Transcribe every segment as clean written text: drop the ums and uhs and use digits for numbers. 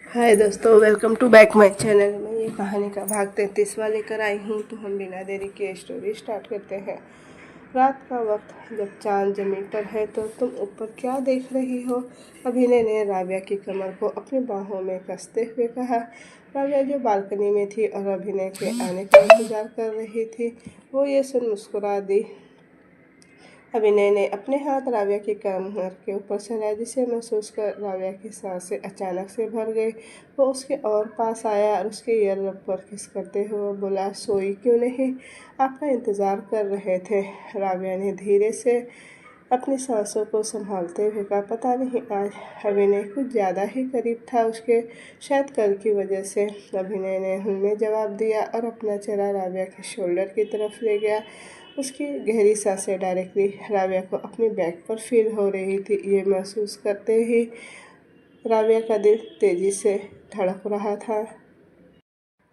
हाय दोस्तों, welcome to back my channel. मैं ये कहानी का भाग 33वां लेकर आई हूँ। तो हम बिना देरी के स्टोरी स्टार्ट करते हैं। रात का वक्त, जब चांद जमीन पर है तो तुम ऊपर क्या देख रही हो? अभिनय ने राव्या की कमर को अपनी बाहों में कसते हुए कहा। राव्या जो बालकनी में थी और अभिनय के आने का इंतजार कर रही थी, वो ये सुन मुस्कुरा दी। अभिनय ने अपने हाथ राव्या की कमर के ऊपर चलाया, जिसे महसूस कर राव्या की सांसें अचानक से भर गई। वो उसके और पास आया और उसके ईयरलब पर किस करते हुए बोला, सोई क्यों नहीं? आपका इंतज़ार कर रहे थे। राव्या ने धीरे से अपनी सांसों को संभालते हुए कहा, पता नहीं आज अभिनय कुछ ज़्यादा ही करीब था उसके, शायद कल की वजह से। अभिनय ने में जवाब दिया और अपना चेहरा राव्या के शोल्डर की तरफ ले गया। उसकी गहरी सांसें डायरेक्टली राव्या को अपनी बैक पर फील हो रही थी। ये महसूस करते ही राव्या का दिल तेजी से धड़क रहा था।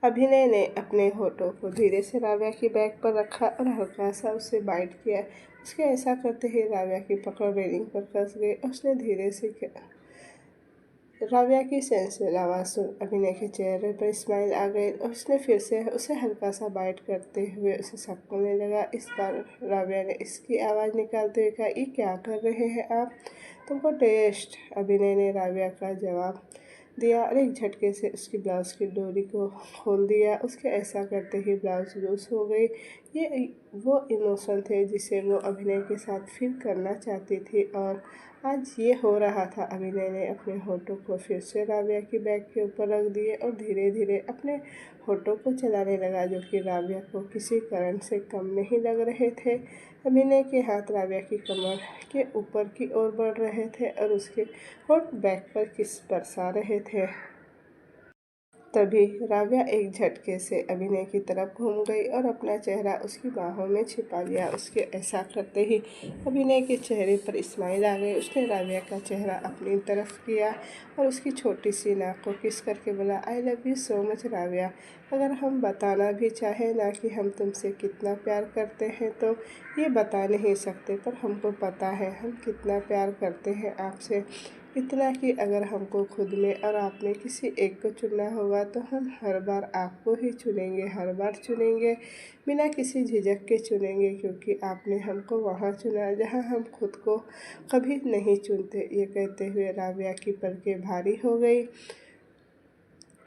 अभिनय ने अपने होठों को धीरे से राव्या की बैक पर रखा और हल्का सा उसे बाइट किया। उसके ऐसा करते ही राव्या की पकड़ रेलिंग पर फंस गई। उसने धीरे से राव्या की सेंसुअल आवाज़ सुन अभिनय के चेहरे पर स्माइल आ गई और उसने फिर से उसे हल्का सा बाइट करते हुए उसे सकने लगा। इस बार राव्या ने इसकी आवाज़ निकालते हुए कहा, ये क्या कर रहे हैं आप? तुमको टेस्ट। अभिनय ने राव्या का जवाब दिया और एक झटके से उसकी ब्लाउज़ की डोरी को खोल दिया। उसके ऐसा करते ही ब्लाउज़ लूज हो गई। ये वो इमोशन थे जिसे वो अभिनय के साथ फील करना चाहती थी और आज ये हो रहा था। अभिनय ने अपने होठों को फिर से राव्या की बैग के ऊपर रख दिए और धीरे धीरे अपने होठों को चलाने लगा, जो कि राव्या को किसी कारण से कम नहीं लग रहे थे। अभिनय के हाथ राव्या की कमर के ऊपर की ओर बढ़ रहे थे और उसके होठ बैक पर किस बरसा रहे थे। तभी राव्या एक झटके से अभिनय की तरफ घूम गई और अपना चेहरा उसकी बाहों में छिपा लिया। उसके ऐसा करते ही अभिनय के चेहरे पर स्माइल आ गई। उसने राव्या का चेहरा अपनी तरफ किया और उसकी छोटी सी नाक को किस करके बोला, I love you so much Ravya. अगर हम बताना भी चाहें ना कि हम तुमसे कितना प्यार करते हैं तो ये बता नहीं सकते, पर हमको पता है हम कितना प्यार करते हैं आपसे। इतना कि अगर हमको खुद में और आप में किसी एक को चुनना होगा तो हम हर बार आपको ही चुनेंगे, हर बार चुनेंगे, बिना किसी झिझक के चुनेंगे, क्योंकि आपने हमको वहाँ चुना जहाँ हम खुद को कभी नहीं चुनते। ये कहते हुए राव्या की पलकें भारी हो गई।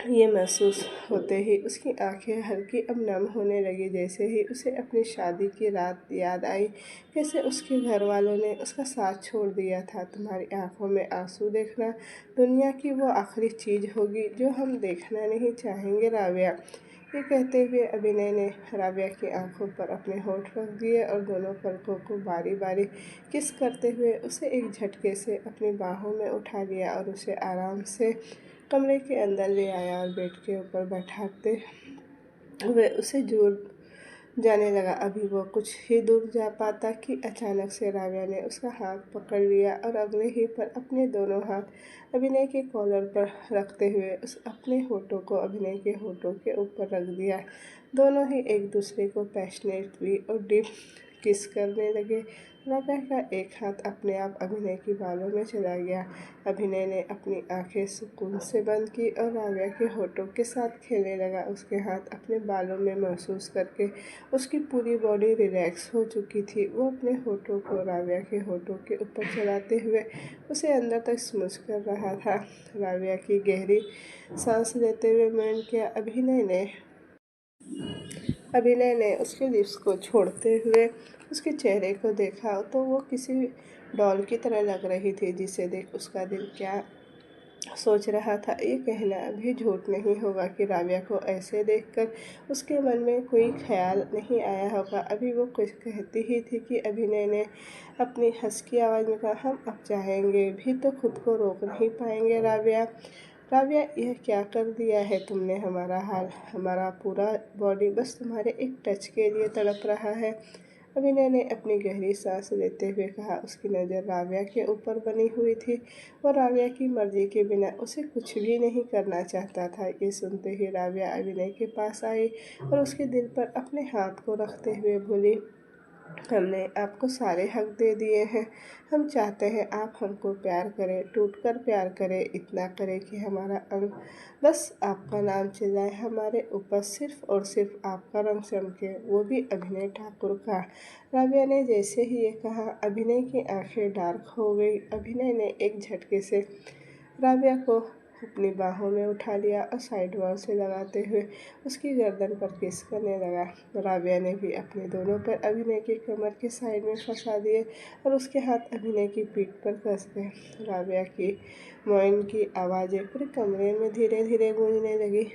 ये महसूस होते ही उसकी आंखें हल्की अब नम होने लगी, जैसे ही उसे अपनी शादी की रात याद आई, कैसे उसके घर वालों ने उसका साथ छोड़ दिया था। तुम्हारी आंखों में आंसू देखना दुनिया की वो आखिरी चीज़ होगी जो हम देखना नहीं चाहेंगे राव्या। ये कहते हुए अभिनय ने राव्या की आंखों पर अपने होठ रख दिए और दोनों पलकों को बारी बारी किस करते हुए उसे एक झटके से अपनी बाहों में उठा लिया और उसे आराम से कमरे के अंदर ले आया और बेड के ऊपर बैठाते हुए उसे जोर जाने लगा। अभी वो कुछ ही दूर जा पाता कि अचानक से राव्या ने उसका हाथ पकड़ लिया और अगले ही पर अपने दोनों हाथ अभिनय के कॉलर पर रखते हुए उस अपने होठों को अभिनय के होठों के ऊपर रख दिया। दोनों ही एक दूसरे को पैशनेटली और डीप किस करने लगे। राव्या का एक हाथ अपने आप अभिनय की बालों में चला गया। अभिनय ने अपनी आंखें सुकून से बंद की और राव्या के होठों के साथ खेलने लगा। उसके हाथ अपने बालों में महसूस करके उसकी पूरी बॉडी रिलैक्स हो चुकी थी। वो अपने होठों को राव्या के होठों के ऊपर चलाते हुए उसे अंदर तक स्मूच कर रहा था। राव्या की गहरी सांस लेते हुए मैंने किया। अभिनय ने उसके लिप्स को छोड़ते हुए उसके चेहरे को देखा तो वो किसी डॉल की तरह लग रही थी, जिसे देख उसका दिल क्या सोच रहा था। ये कहना भी झूठ नहीं होगा कि राव्या को ऐसे देखकर उसके मन में कोई ख्याल नहीं आया होगा। अभी वो कुछ कहती ही थी कि अभिनय ने अपनी हंसकी आवाज़ में कहा, हम अब चाहेंगे भी तो खुद को रोक नहीं पाएंगे राव्या। राव्या, यह क्या कर दिया है तुमने? हमारा हाल, हमारा पूरा बॉडी बस तुम्हारे एक टच के लिए तड़प रहा है। अभिनय ने अपनी गहरी सांस लेते हुए कहा। उसकी नज़र राव्या के ऊपर बनी हुई थी। वो राव्या की मर्जी के बिना उसे कुछ भी नहीं करना चाहता था। ये सुनते ही राव्या अभिनय के पास आई और उसके दिल पर अपने हाथ को रखते हुए बोली, हमने आपको सारे हक दे दिए हैं। हम चाहते हैं आप हमको प्यार करें, टूटकर प्यार करें, इतना करें कि हमारा अंग बस आपका नाम चिल्लाए, हमारे ऊपर सिर्फ और सिर्फ आपका रंग चमके, वो भी अभिनय ठाकुर का। राबिया ने जैसे ही ये कहा, अभिनय की आंखें डार्क हो गई। अभिनय ने एक झटके से राबिया को अपनी बाहों में उठा लिया और साइड वॉल से लगाते हुए उसकी गर्दन पर किस करने लगा। राबिया ने भी अपने दोनों पैर अभिनय की कमर के साइड में फंसा दिए और उसके हाथ अभिनय की पीठ पर कस गए। राबिया की मोइन की आवाज़ें पूरे कमरे में धीरे धीरे गूंजने लगी।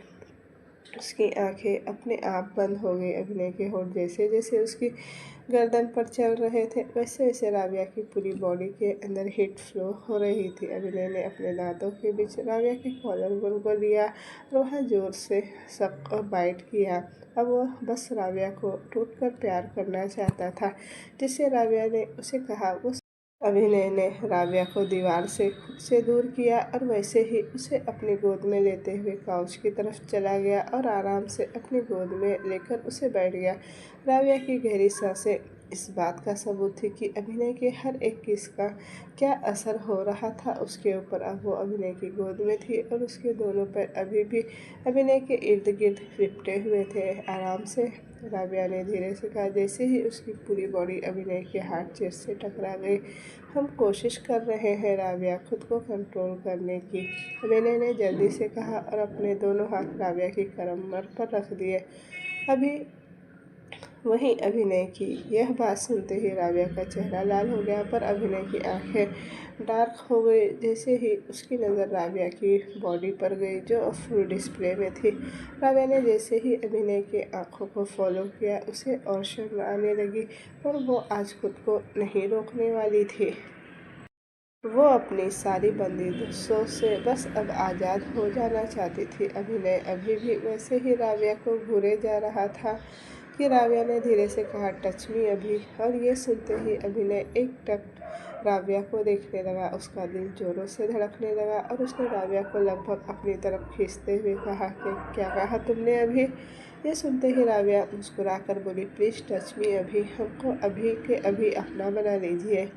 उसकी आंखें अपने आप बंद हो गई। अभिनय के होंठ जैसे जैसे उसकी गर्दन पर चल रहे थे, वैसे वैसे राबिया की पूरी बॉडी के अंदर हीट फ्लो हो रही थी। अभिनय ने अपने दांतों के बीच राबिया के कॉलर बोन को लिया और वहाँ जोर से सक और बाइट किया। अब वह बस राबिया को टूटकर प्यार करना चाहता था। जिससे राबिया ने उसे कहा, वो अभिनय ने राबिया को दीवार से खुद से दूर किया और वैसे ही उसे अपनी गोद में लेते हुए काउच की तरफ चला गया और आराम से अपनी गोद में लेकर उसे बैठ गया। राबिया की गहरी सांसें इस बात का सबूत थी कि अभिनय के हर एक किस का क्या असर हो रहा था उसके ऊपर। अब वो अभिनय की गोद में थी और उसके दोनों पैर अभी भी अभिनय के इर्द गिर्द लिपटे हुए थे। आराम से, राबिया ने धीरे से कहा। जैसे ही उसकी पूरी बॉडी अभिनय के हार्ट चेस्ट से टकरा गई। हम कोशिश कर रहे हैं राबिया, खुद को कंट्रोल करने की, अभिनय ने जल्दी से कहा और अपने दोनों हाथ राबिया की कमर पर रख दिए। अभी वहीं अभिनय की यह बात सुनते ही राबिया का चेहरा लाल हो गया, पर अभिनय की आंखें डार्क हो गई। जैसे ही उसकी नज़र राबिया की बॉडी पर गई जो अब फुल डिस्प्ले में थी। राबिया ने जैसे ही अभिनय के आंखों को फॉलो किया, उसे और शर्म आने लगी और वो आज खुद को नहीं रोकने वाली थी। वो अपनी सारी बंदिशों से बस अब आज़ाद हो जाना चाहती थी। अभिनय अभी भी वैसे ही राबिया को घूरे जा रहा था कि राबिया ने धीरे से कहा, टच मी अभी। और ये सुनते ही अभिनय एक टक राबिया को देखने लगा। उसका दिल जोरों से धड़कने लगा और उसने राबिया को लगभग अपनी तरफ खींचते हुए कहा कि क्या कहा तुमने अभी? ये सुनते ही राबिया मुस्कुराकर बोली, प्लीज़ टच मी अभी, हमको अभी के अभी अपना बना लीजिए।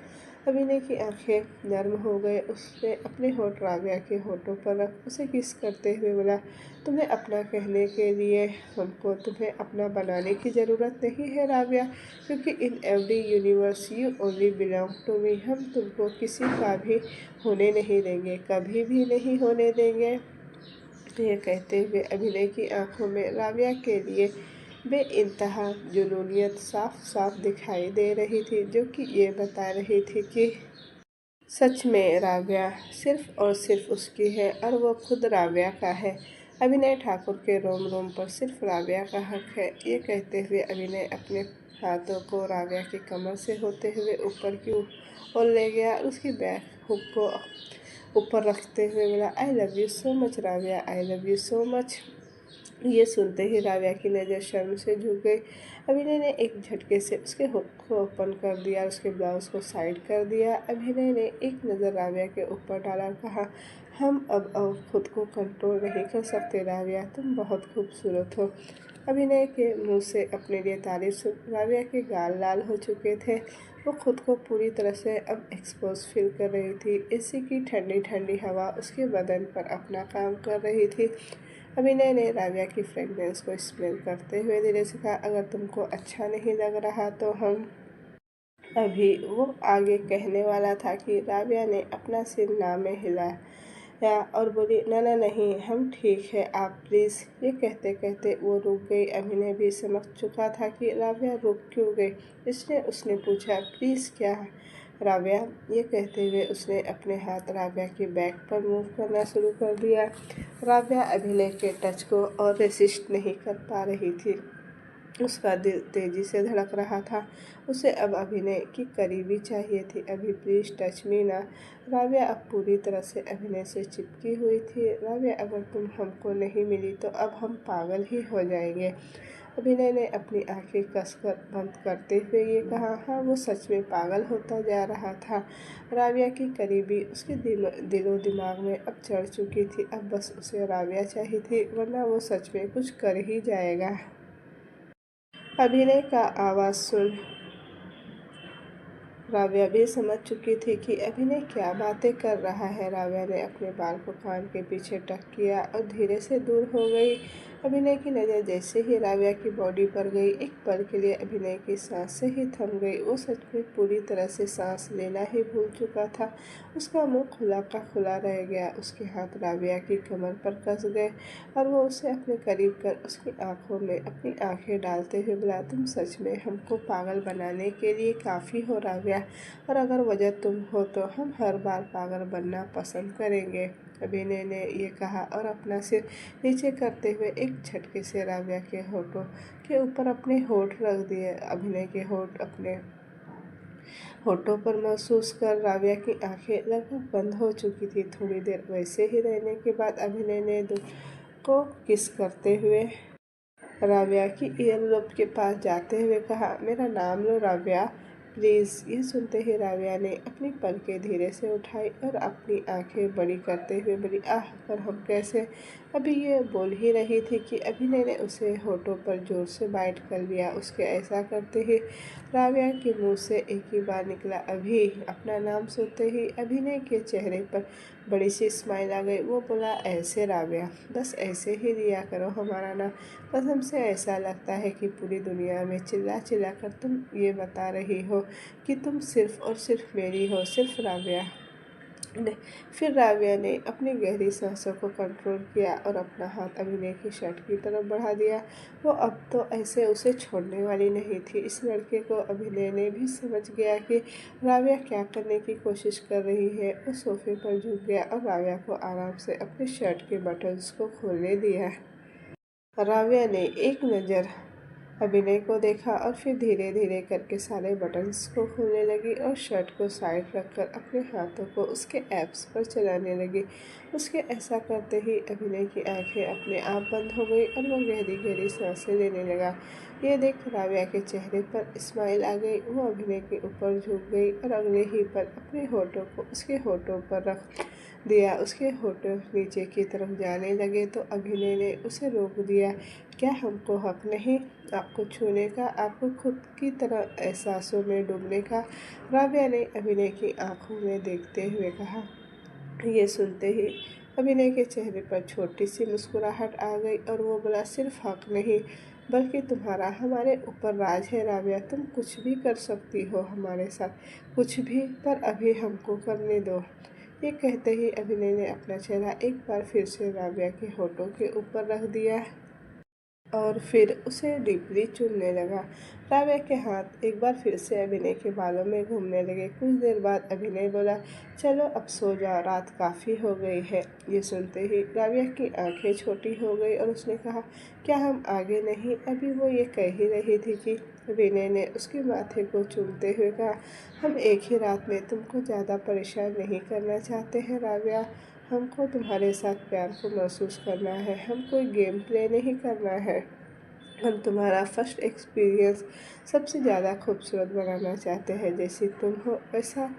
अभिनय की आंखें नर्म हो गए। उसने अपने होंठ राबिया के होठों पर रख उसे किस करते हुए बोला, तुम्हें अपना कहने के लिए हमको तुम्हें अपना बनाने की ज़रूरत नहीं है राबिया, क्योंकि in every universe you only belong to me. हम तुमको किसी का भी होने नहीं देंगे, कभी भी नहीं होने देंगे। ये कहते हुए अभिनय की आंखों में राबिया के लिए बेइंतहा जुनूनियत साफ साफ दिखाई दे रही थी, जो कि ये बता रही थी कि सच में राबिया सिर्फ और सिर्फ उसकी है और वो खुद राबिया का है। अभिनय ठाकुर के रोम रोम पर सिर्फ राबिया का हक है। ये कहते हुए अभिनय अपने हाथों को राबिया की कमर से होते हुए ऊपर की ओर ले गया और उसकी बैक हुक को ऊपर रखते हुए बोला, I love you so much Rabia, I love you so much. ये सुनते ही राबिया की नज़र शर्म से झुक गई। अभिनय ने एक झटके से उसके हुक को ओपन कर दिया, उसके ब्लाउज को साइड कर दिया। अभिनय ने एक नज़र राबिया के ऊपर डाला और कहा, हम अब खुद को कंट्रोल नहीं कर सकते राबिया, तुम बहुत खूबसूरत हो। अभिनय के मुंह से अपने लिए तारीफ सुन राबिया के गाल लाल हो चुके थे। वो खुद को पूरी तरह से अब एक्सपोज फील कर रही थी। एसी की ठंडी ठंडी हवा उसके बदन पर अपना काम कर रही थी। अभिनय ने राबिया की फ्रेगनेंस को स्मेल करते हुए धीरे से कहा, अगर तुमको अच्छा नहीं लग रहा तो हम अभी वो आगे कहने वाला था कि राबिया ने अपना सिर ना में हिलाया और बोली, ना ना नहीं, हम ठीक है, आप प्लीज़। ये कहते कहते वो रुक गई। अभिनय भी समझ चुका था कि राबिया रुक क्यों गई, इसलिए उसने पूछा, प्लीज़ क्या राबिया? ये कहते हुए उसने अपने हाथ राबिया की बैक पर मूव करना शुरू कर दिया। राबिया अभिनय के टच को और रेसिस्ट नहीं कर पा रही थी। उसका दिल तेजी से धड़क रहा था। उसे अब अभिनय की करीबी चाहिए थी। अभी प्लीज़ टच मी ना। राबिया अब पूरी तरह से अभिनय से चिपकी हुई थी। राबिया, अगर तुम हमको नहीं मिली तो अब हम पागल ही हो जाएंगे। अभिनय ने अपनी आंखें कसकर बंद करते हुए ये कहा। हाँ, वो सच में पागल होता जा रहा था। राबिया की करीबी उसके दिलो दिमाग में अब चढ़ चुकी थी। अब बस उसे राबिया चाहिए थी, वरना वो सच में कुछ कर ही जाएगा। अभिनय का आवाज़ सुन राबिया भी समझ चुकी थी कि अभिनय क्या बातें कर रहा है। राबिया ने अपने बाल को कान के पीछे टक किया और धीरे से दूर हो गई। अभिनय की नज़र जैसे ही राबिया की बॉडी पर गई, एक पल के लिए अभिनय की सांसें ही थम गई। वो सच में पूरी तरह से सांस लेना ही भूल चुका था। उसका मुंह खुला का खुला रह गया। उसके हाथ राबिया की कमर पर कस गए और वो उसे अपने करीब कर उसकी आंखों में अपनी आंखें डालते हुए बोला, तुम सच में हमको पागल बनाने के लिए काफ़ी हो राबिया, और अगर वजह तुम हो तो हम हर बार पागल बनना पसंद करेंगे। अभिनय ने ये कहा और अपना सिर नीचे करते हुए एक झटके से राबिया के होठों के ऊपर अपने होठ रख दिए। अभिनय के होठ अपने होठों पर महसूस कर राबिया की आंखें लगभग बंद हो चुकी थी। थोड़ी देर वैसे ही रहने के बाद अभिनय ने को किस करते हुए राबिया की ईयरलोब के पास जाते हुए कहा, मेरा नाम लो राबिया प्लीज़। यह सुनते ही राबिया ने अपनी पलकें धीरे से उठाई और अपनी आंखें बड़ी करते हुए बोली, आह पर हम कैसे। अभी ये बोल ही रही थी कि अभिनय ने उसे होठों पर जोर से बाइट कर लिया। उसके ऐसा करते ही राबिया के मुंह से एक ही बार निकला, अभी। अपना नाम सुनते ही अभिनय के चेहरे पर बड़ी सी स्माइल आ गई। वो बोला, ऐसे राबिया, बस ऐसे ही लिया करो हमारा नाम। कसम से ऐसा लगता है कि पूरी दुनिया में चिल्ला चिल्ला कर तुम ये बता रही हो कि तुम सिर्फ़ और सिर्फ मेरी हो, सिर्फ राबिया ने। फिर राबिया ने अपनी गहरी सांसों को कंट्रोल किया और अपना हाथ अभिनय की शर्ट की तरफ बढ़ा दिया। वो अब तो ऐसे उसे छोड़ने वाली नहीं थी। इस लड़के को अभिनय ने भी समझ गया कि राबिया क्या करने की कोशिश कर रही है। वो सोफे पर झुक गया और राबिया को आराम से अपने शर्ट के बटन्स को खोलने दिया। राबिया ने एक नज़र अभिनय को देखा और फिर धीरे धीरे करके सारे बटन्स को खोलने लगी और शर्ट को साइड रखकर अपने हाथों को उसके एब्स पर चलाने लगी। उसके ऐसा करते ही अभिनय की आंखें अपने आप बंद हो गई और वो गहरी गहरी सांसें लेने लगा। ये देख राबिया के चेहरे पर स्माइल आ गई। वो अभिनय के ऊपर झुक गई और अगले ही पल अपने होठों को उसके होठों पर रख दिया। उसके होठों नीचे की तरफ जाने लगे तो अभिनय ने उसे रोक दिया। क्या हमको हक नहीं आपको छूने का, आपको खुद की तरह एहसासों में डूबने का। राबिया ने अभिनय की आंखों में देखते हुए कहा। ये सुनते ही अभिनय के चेहरे पर छोटी सी मुस्कुराहट आ गई और वो बोला, सिर्फ हक नहीं बल्कि तुम्हारा हमारे ऊपर राज है राबिया। तुम कुछ भी कर सकती हो हमारे साथ, कुछ भी, पर अभी हमको करने दो। ये कहते ही अभिनय ने अपना चेहरा एक बार फिर से राबिया के होठों के ऊपर रख दिया और फिर उसे डीपली चूमने लगा। राबिया के हाथ एक बार फिर से अभिनय के बालों में घूमने लगे। कुछ देर बाद अभिनय बोला, चलो अब सो जाओ, रात काफ़ी हो गई है। ये सुनते ही राबिया की आंखें छोटी हो गई और उसने कहा, क्या हम आगे नहीं। अभी वो ये कह ही रही थी कि अभिनय ने उसके माथे को चूमते हुए कहा, हम एक ही रात में तुमको ज़्यादा परेशान नहीं करना चाहते हैं राबिया। हमको तुम्हारे साथ प्यार को महसूस करना है, हम कोई गेम प्ले नहीं करना है। हम तुम्हारा फर्स्ट एक्सपीरियंस सबसे ज़्यादा खूबसूरत बनाना चाहते हैं। जैसी तुम हो वैसा,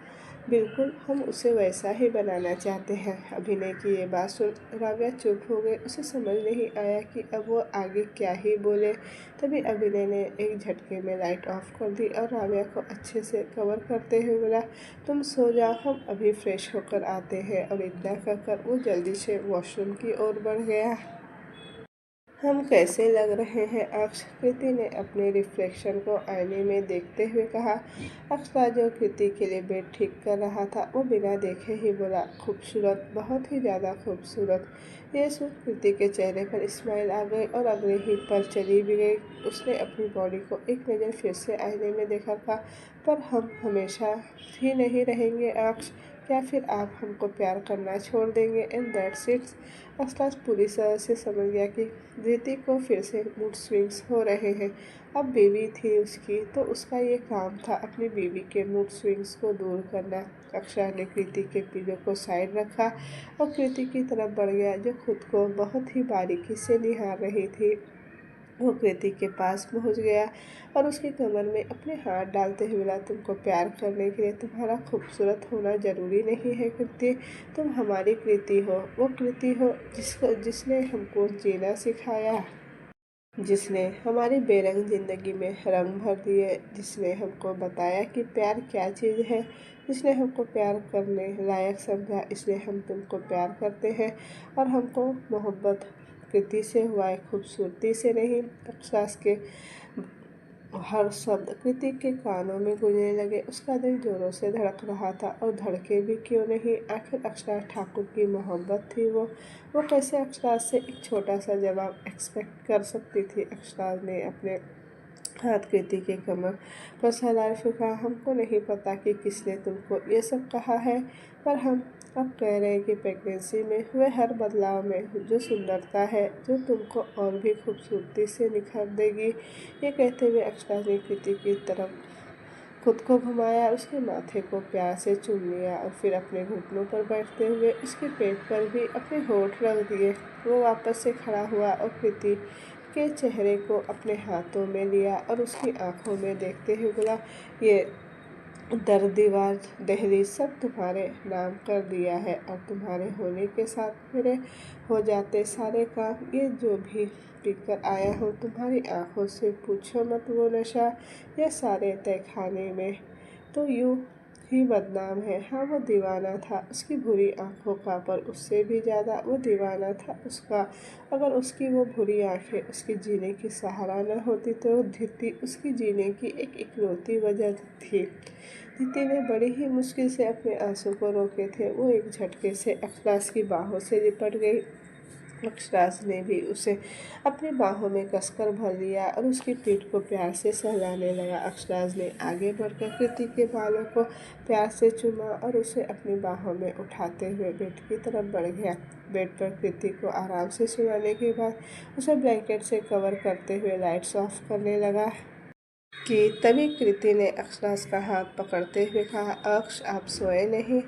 बिल्कुल हम उसे वैसा ही बनाना चाहते हैं। अभिनय की ये बात सुन राबिया चुप हो गई। उसे समझ नहीं आया कि अब वो आगे क्या ही बोले। तभी अभिनय ने एक झटके में लाइट ऑफ कर दी और राबिया को अच्छे से कवर करते हुए बोला, तुम सो जाओ, हम अभी फ्रेश होकर आते हैं। और इतना कहकर वो जल्दी से वॉशरूम की ओर बढ़ गया। हम कैसे लग रहे हैं अक्ष, कृति ने अपने रिफ्लेक्शन को आईने में देखते हुए कहा। अक्ष जो कृति के लिए बेड ठीक कर रहा था वो बिना देखे ही बोला, खूबसूरत, बहुत ही ज़्यादा खूबसूरत। ये सुन कृति के चेहरे पर स्माइल आ गई और अगले ही पल चली भी गई। उसने अपनी बॉडी को एक नज़र फिर से आईने में देखा, कहा, पर हम हमेशा ही नहीं रहेंगे अक्ष। क्या फिर आप हमको प्यार करना छोड़ देंगे एंड दैट्स इट। अक्ष पूरी तरह से समझ गया कि धृति को फिर से मूड स्विंग्स हो रहे हैं। अब बीवी थी उसकी तो उसका ये काम था अपनी बीवी के मूड स्विंग्स को दूर करना। अक्षय ने कृति के पीछे को साइड रखा और कृति की तरफ बढ़ गया जो खुद को बहुत ही बारीकी से निहार रही थी। वो कृति के पास पहुंच गया और उसकी कमर में अपने हाथ डालते हुए बोला, तुमको प्यार करने के लिए तुम्हारा खूबसूरत होना ज़रूरी नहीं है कृति। तुम हमारी कृति हो, वो कृति हो जिसने हमको जीना सिखाया। जिसने हमारी बेरंग ज़िंदगी में रंग भर दिए, जिसने हमको बताया कि प्यार क्या चीज़ है, जिसने हमको प्यार करने लायक समझा, इसलिए हम तुमको प्यार करते हैं। और हमको मोहब्बत कृति से हुआ है, खूबसूरती से नहीं। अक्षराज के हर शब्द कृति के कानों में गूंजने लगे। उसका दिल जोरों से धड़क रहा था, और धड़के भी क्यों नहीं, आखिर अक्षराज ठाकुर की मोहब्बत थी वो कैसे अक्षराज से एक छोटा सा जवाब एक्सपेक्ट कर सकती थी। अक्षराज ने अपने हाथ कृति के कमर पर सहला कहा, हमको नहीं पता कि किसने तुमको ये सब कहा है, पर हम अब कह रहे हैं कि प्रेगनेंसी में हुए हर बदलाव में जो सुंदरता है, जो तुमको और भी खूबसूरती से निखार देगी। ये कहते हुए अक्षरा ने कृति की तरफ खुद को घुमाया, उसके माथे को प्यार से चूम लिया और फिर अपने घुटनों पर बैठते हुए उसके पेट पर भी अपने होठ रख दिए। वो वापस से खड़ा हुआ और कृति के चेहरे को अपने हाथों में लिया और उसकी आंखों में देखते हुए बोला, ये दर दीवार दहलीज सब तुम्हारे नाम कर दिया है, और तुम्हारे होने के साथ मेरे हो जाते सारे काम। ये जो भी पीकर आया हूँ तुम्हारी आंखों से, पूछो मत वो नशा, ये सारे तहखाने में तो यूँ ही बदनाम है। हाँ, वो दीवाना था उसकी बुरी आंखों का, पर उससे भी ज़्यादा वो दीवाना था उसका। अगर उसकी वो बुरी आंखें उसकी जीने की सहारा न होती तो धीति उसकी जीने की एक इकलौती वजह थी। धीति ने बड़ी ही मुश्किल से अपने आंसू को रोके थे। वो एक झटके से अक्षराज की बाहों से लिपट गई। अक्षराज ने भी उसे अपनी बाहों में कसकर भर लिया और उसकी पीठ को प्यार से सहलाने लगा। अक्षराज ने आगे बढ़कर कृति के बालों को प्यार से चूमा और उसे अपनी बाहों में उठाते हुए बेड की तरफ बढ़ गया। बेड पर कृति को आराम से सुलाने के बाद उसे ब्लैंकेट से कवर करते हुए लाइट्स ऑफ करने लगा कि तभी कृति ने अक्षराज का हाथ पकड़ते हुए कहा, अक्ष आप सोए नहीं।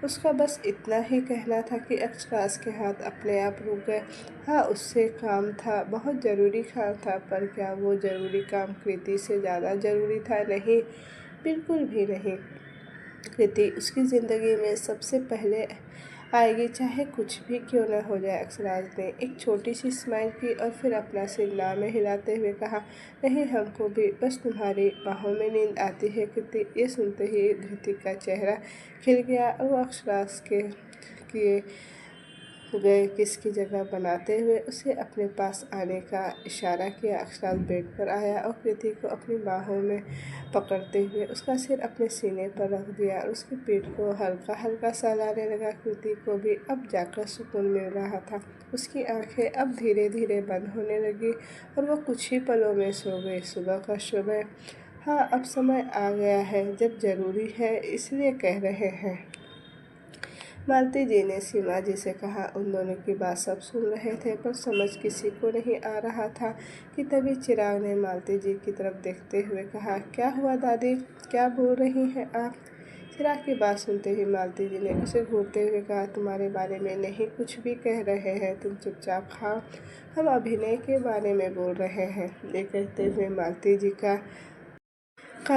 उसका बस इतना ही कहना था कि अक्षराज के हाथ अपने आप रुक गए। हाँ, उससे काम था, बहुत ज़रूरी काम था, पर क्या वो ज़रूरी काम कृति से ज़्यादा ज़रूरी था? नहीं, बिल्कुल भी नहीं। कृति उसकी ज़िंदगी में सबसे पहले आएगी, चाहे कुछ भी क्यों न हो जाए। अक्षराज ने एक छोटी सी स्माइल की और फिर अपना सिर ना में हिलाते हुए कहा, नहीं, हमको भी बस तुम्हारी बाहों में नींद आती है कृति। ये सुनते ही धृति का चेहरा खिल गया और वो अक्षराज के किए गए किस की जगह बनाते हुए उसे अपने पास आने का इशारा किया। अक्षराज बेड पर आया और कृति को अपनी बाहों में पकड़ते हुए उसका सिर अपने सीने पर रख दिया और उसकी पीठ को हल्का हल्का सहलाने लगा। कृति को भी अब जाकर सुकून मिल रहा था। उसकी आंखें अब धीरे धीरे बंद होने लगी और वो कुछ ही पलों में सो गई। सुबह का समय, हाँ, अब समय आ गया है जब जरूरी है, इसलिए कह रहे हैं। मालती जी ने सीमा जी से कहा। उन दोनों की बात सब सुन रहे थे, पर समझ किसी को नहीं आ रहा था कि तभी चिराग ने मालती जी की तरफ देखते हुए कहा, क्या हुआ दादी, क्या बोल रही हैं आप? चिराग की बात सुनते ही मालती जी ने उसे घूरते हुए कहा, तुम्हारे बारे में नहीं कुछ भी कह रहे हैं, तुम चुपचाप खाओ, हम अभिनय के बारे में बोल रहे हैं। ये कहते हुए मालती जी का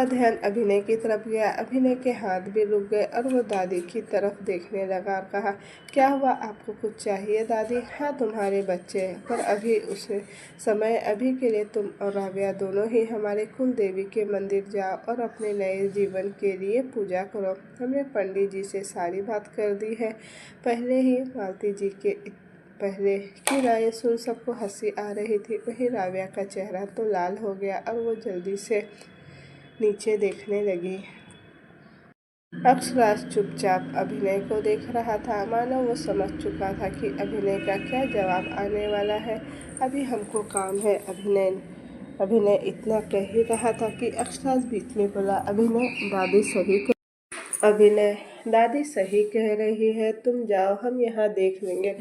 ध्यान अभिनय की तरफ गया। अभिनय के हाथ भी रुक गए और वो दादी की तरफ देखने लगा और कहा, क्या हुआ, आपको कुछ चाहिए दादी? हाँ, तुम्हारे बच्चे, पर अभी उसे समय, अभी के लिए तुम और राबिया दोनों ही हमारे कुल देवी के मंदिर जाओ और अपने नए जीवन के लिए पूजा करो। हमने पंडित जी से सारी बात कर दी है पहले ही। मालती जी के पहले की राय सुन सबको हंसी आ रही थी। वहीं राबिया का चेहरा तो लाल हो गया और वो जल्दी से नीचे देखने लगी। अक्षराज चुपचाप अभिनय को देख रहा था, मानो वो समझ चुका था कि अभिनय का क्या जवाब आने वाला है। अभी हमको काम है। अभिनय अभिनय इतना कह ही रहा था कि अक्षराज बीच में बोला, अभिनय दादी सही कह रही है, तुम जाओ, हम यहाँ देख लेंगे।